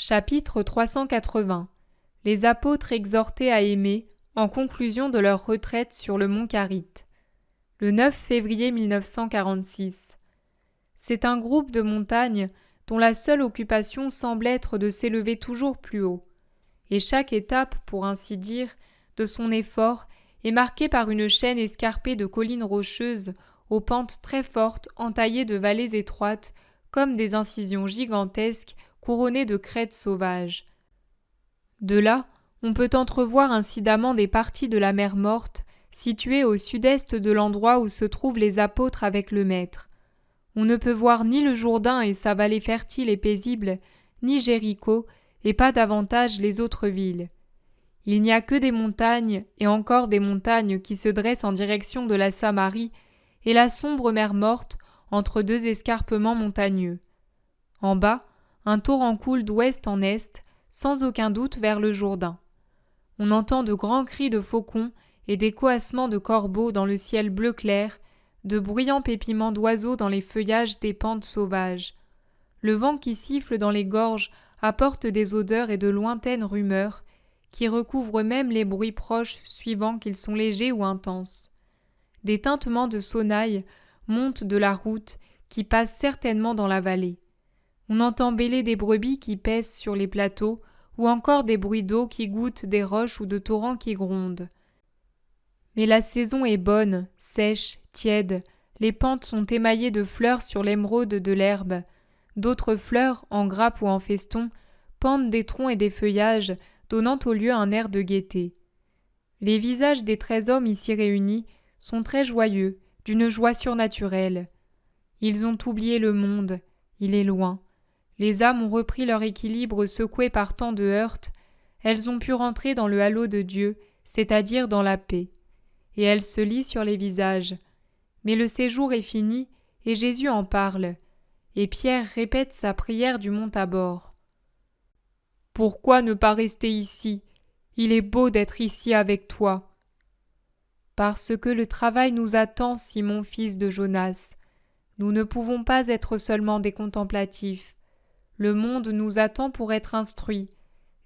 Chapitre 380. Les apôtres exhortés à aimer, en conclusion de leur retraite sur le mont Carite. Le 9 février 1946. C'est un groupe de montagnes dont la seule occupation semble être de s'élever toujours plus haut. Et chaque étape, pour ainsi dire, de son effort est marquée par une chaîne escarpée de collines rocheuses aux pentes très fortes entaillées de vallées étroites comme des incisions gigantesques couronnées de crêtes sauvages. De là, on peut entrevoir incidemment des parties de la mer Morte, situées au sud-est de l'endroit où se trouvent les apôtres avec le Maître. On ne peut voir ni le Jourdain et sa vallée fertile et paisible, ni Jéricho, et pas davantage les autres villes. Il n'y a que des montagnes, et encore des montagnes qui se dressent en direction de la Samarie, et la sombre mer Morte entre deux escarpements montagneux. En bas, un torrent coule d'ouest en est, sans aucun doute vers le Jourdain. On entend de grands cris de faucons et des coassements de corbeaux dans le ciel bleu clair, de bruyants pépiments d'oiseaux dans les feuillages des pentes sauvages. Le vent qui siffle dans les gorges apporte des odeurs et de lointaines rumeurs, qui recouvrent même les bruits proches suivant qu'ils sont légers ou intenses. Des tintements de sonnailles montent de la route qui passe certainement dans la vallée. On entend bêler des brebis qui paissent sur les plateaux, ou encore des bruits d'eau qui goûtent des roches ou de torrents qui grondent. Mais la saison est bonne, sèche, tiède, les pentes sont émaillées de fleurs sur l'émeraude de l'herbe, d'autres fleurs, en grappes ou en festons, pendent des troncs et des feuillages, donnant au lieu un air de gaieté. Les visages des 13 hommes ici réunis sont très joyeux, d'une joie surnaturelle. Ils ont oublié le monde, il est loin. Les âmes ont repris leur équilibre secoué par tant de heurts, elles ont pu rentrer dans le halo de Dieu, c'est-à-dire dans la paix. Et elle se lit sur les visages. Mais le séjour est fini, et Jésus en parle, et Pierre répète sa prière du mont Tabor. « Pourquoi ne pas rester ici ? Il est beau d'être ici avec toi. » Parce que le travail nous attend, Simon, fils de Jonas. Nous ne pouvons pas être seulement des contemplatifs. Le monde nous attend pour être instruits.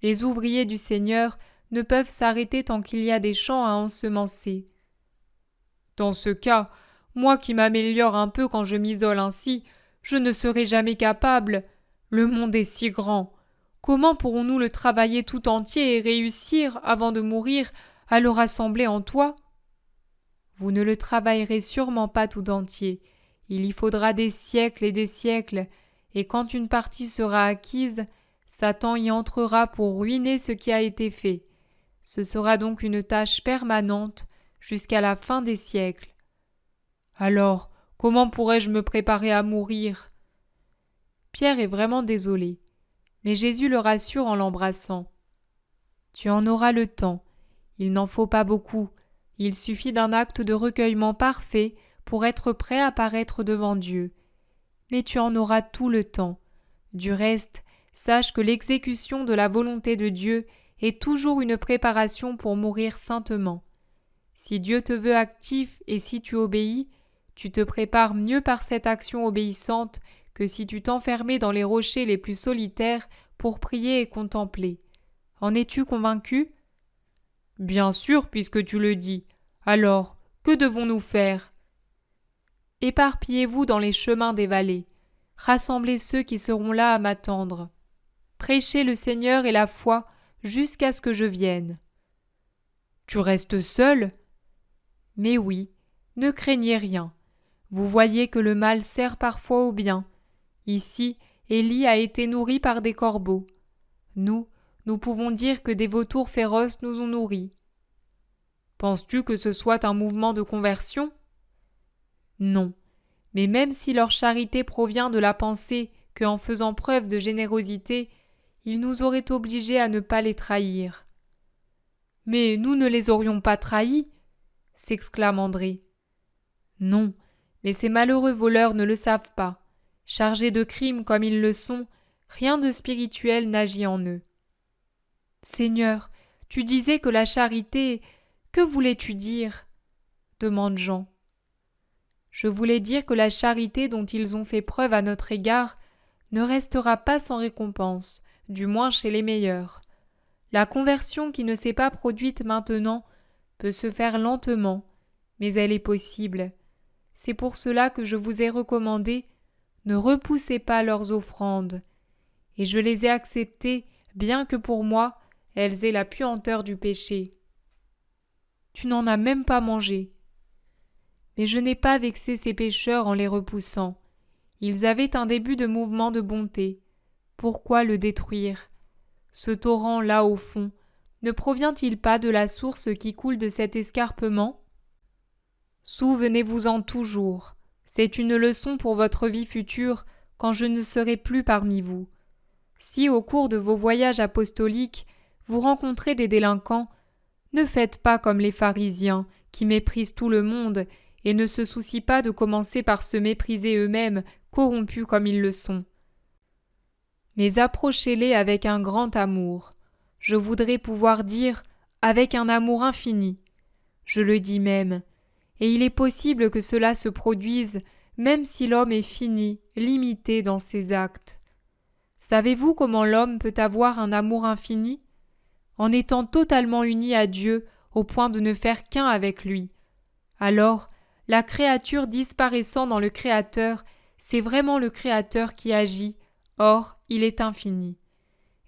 Les ouvriers du Seigneur ne peuvent s'arrêter tant qu'il y a des champs à ensemencer. Dans ce cas, moi qui m'améliore un peu quand je m'isole ainsi, je ne serai jamais capable. Le monde est si grand. Comment pourrons-nous le travailler tout entier et réussir, avant de mourir, à le rassembler en toi ? Vous ne le travaillerez sûrement pas tout entier. Il y faudra des siècles et des siècles, et quand une partie sera acquise, Satan y entrera pour ruiner ce qui a été fait. Ce sera donc une tâche permanente jusqu'à la fin des siècles. Alors, comment pourrais-je me préparer à mourir ? Pierre est vraiment désolé, mais Jésus le rassure en l'embrassant. Tu en auras le temps, il n'en faut pas beaucoup, il suffit d'un acte de recueillement parfait pour être prêt à paraître devant Dieu. Mais tu en auras tout le temps. Du reste, sache que l'exécution de la volonté de Dieu est toujours une préparation pour mourir saintement. Si Dieu te veut actif et si tu obéis, tu te prépares mieux par cette action obéissante que si tu t'enfermais dans les rochers les plus solitaires pour prier et contempler. En es-tu convaincu ? Bien sûr, puisque tu le dis. Alors, que devons-nous faire ? Éparpillez-vous dans les chemins des vallées. Rassemblez ceux qui seront là à m'attendre. Prêchez le Seigneur et la foi jusqu'à ce que je vienne. Tu restes seul ? Mais oui, ne craignez rien. Vous voyez que le mal sert parfois au bien. Ici, Élie a été nourri par des corbeaux. Nous pouvons dire que des vautours féroces nous ont nourris. Penses-tu que ce soit un mouvement de conversion ? Non, mais même si leur charité provient de la pensée qu'en faisant preuve de générosité, ils nous auraient obligés à ne pas les trahir. Mais nous ne les aurions pas trahis, s'exclame André. Non, mais ces malheureux voleurs ne le savent pas. Chargés de crimes comme ils le sont, rien de spirituel n'agit en eux. Seigneur, tu disais que la charité, que voulais-tu dire ? Demande Jean. Je voulais dire que la charité dont ils ont fait preuve à notre égard ne restera pas sans récompense, du moins chez les meilleurs. La conversion qui ne s'est pas produite maintenant peut se faire lentement, mais elle est possible. C'est pour cela que je vous ai recommandé, ne repoussez pas leurs offrandes. Et je les ai acceptées, bien que pour moi, elles aient la puanteur du péché. Tu n'en as même pas mangé. Mais je n'ai pas vexé ces pécheurs en les repoussant. Ils avaient un début de mouvement de bonté. Pourquoi le détruire? Ce torrent là au fond, ne provient-il pas de la source qui coule de cet escarpement? Souvenez-vous-en toujours. C'est une leçon pour votre vie future quand je ne serai plus parmi vous. Si au cours de vos voyages apostoliques, vous rencontrez des délinquants, ne faites pas comme les pharisiens qui méprisent tout le monde et ne se soucient pas de commencer par se mépriser eux-mêmes, corrompus comme ils le sont. Mais approchez-les avec un grand amour. Je voudrais pouvoir dire avec un amour infini. Je le dis même, et il est possible que cela se produise même si l'homme est fini, limité dans ses actes. Savez-vous comment l'homme peut avoir un amour infini? En étant totalement uni à Dieu au point de ne faire qu'un avec lui. Alors, la créature disparaissant dans le Créateur, c'est vraiment le Créateur qui agit, or il est infini.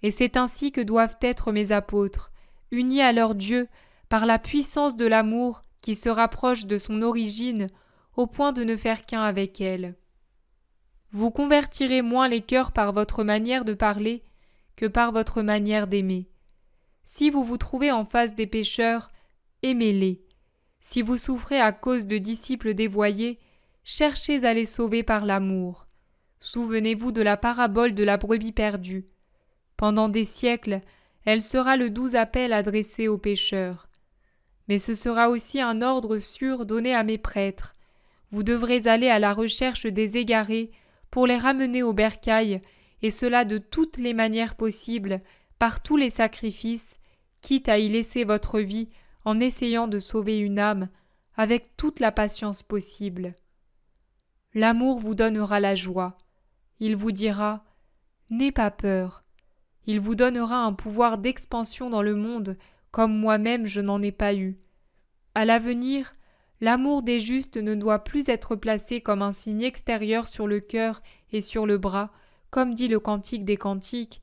Et c'est ainsi que doivent être mes apôtres, unis à leur Dieu par la puissance de l'amour qui se rapproche de son origine au point de ne faire qu'un avec elle. Vous convertirez moins les cœurs par votre manière de parler que par votre manière d'aimer. Si vous vous trouvez en face des pécheurs, aimez-les. Si vous souffrez à cause de disciples dévoyés, cherchez à les sauver par l'amour. Souvenez-vous de la parabole de la brebis perdue. Pendant des siècles, elle sera le doux appel adressé aux pécheurs. Mais ce sera aussi un ordre sûr donné à mes prêtres. Vous devrez aller à la recherche des égarés pour les ramener au bercail, et cela de toutes les manières possibles, par tous les sacrifices, quitte à y laisser votre vie en essayant de sauver une âme, avec toute la patience possible. L'amour vous donnera la joie. Il vous dira « N'aie pas peur ». Il vous donnera un pouvoir d'expansion dans le monde, comme moi-même je n'en ai pas eu. À l'avenir, l'amour des justes ne doit plus être placé comme un signe extérieur sur le cœur et sur le bras, comme dit le Cantique des Cantiques,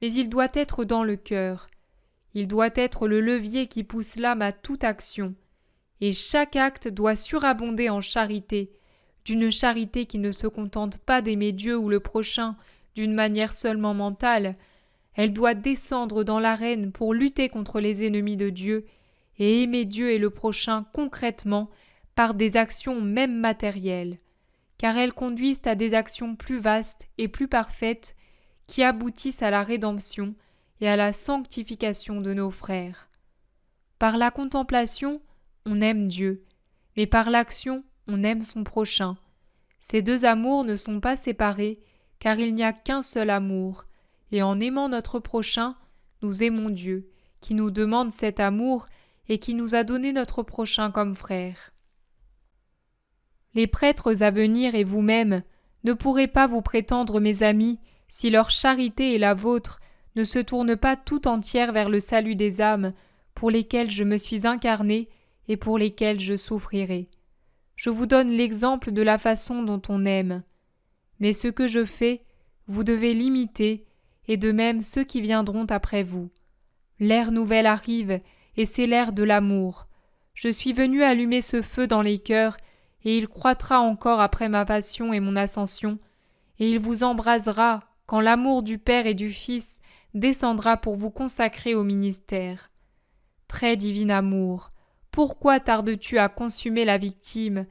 mais il doit être dans le cœur. Il doit être le levier qui pousse l'âme à toute action. Et chaque acte doit surabonder en charité, d'une charité qui ne se contente pas d'aimer Dieu ou le prochain d'une manière seulement mentale. Elle doit descendre dans l'arène pour lutter contre les ennemis de Dieu et aimer Dieu et le prochain concrètement par des actions même matérielles, car elles conduisent à des actions plus vastes et plus parfaites qui aboutissent à la rédemption et à la sanctification de nos frères. Par la contemplation, on aime Dieu, mais par l'action, on aime son prochain. Ces deux amours ne sont pas séparés, car il n'y a qu'un seul amour, et en aimant notre prochain, nous aimons Dieu, qui nous demande cet amour et qui nous a donné notre prochain comme frère. Les prêtres à venir et vous-même ne pourrez pas vous prétendre mes amis si leur charité et la vôtre ne se tournent pas tout entière vers le salut des âmes pour lesquelles je me suis incarné et pour lesquelles je souffrirai. Je vous donne l'exemple de la façon dont on aime. Mais ce que je fais, vous devez l'imiter, et de même ceux qui viendront après vous. L'ère nouvelle arrive, et c'est l'ère de l'amour. Je suis venu allumer ce feu dans les cœurs, et il croîtra encore après ma passion et mon ascension, et il vous embrasera quand l'amour du Père et du Fils descendra pour vous consacrer au ministère. Très divin amour, pourquoi tardes-tu à consumer la victime,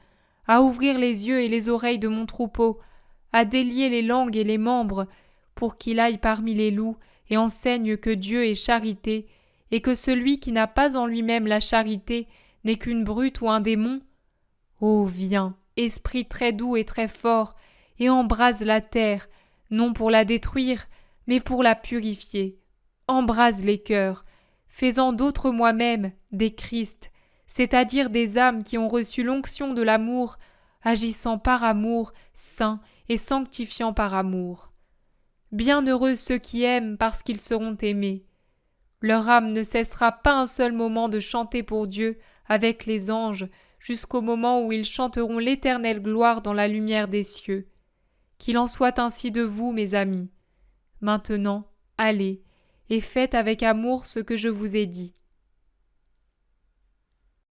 à ouvrir les yeux et les oreilles de mon troupeau, à délier les langues et les membres, pour qu'il aille parmi les loups et enseigne que Dieu est charité, et que celui qui n'a pas en lui-même la charité n'est qu'une brute ou un démon? Oh, viens, esprit très doux et très fort, et embrase la terre, non pour la détruire, mais pour la purifier. Embrase les cœurs, fais-en d'autres moi-même, des Christ, c'est-à-dire des âmes qui ont reçu l'onction de l'amour, agissant par amour, saint et sanctifiant par amour. Bienheureux ceux qui aiment parce qu'ils seront aimés. Leur âme ne cessera pas un seul moment de chanter pour Dieu avec les anges jusqu'au moment où ils chanteront l'éternelle gloire dans la lumière des cieux. Qu'il en soit ainsi de vous, mes amis. Maintenant, allez, et faites avec amour ce que je vous ai dit.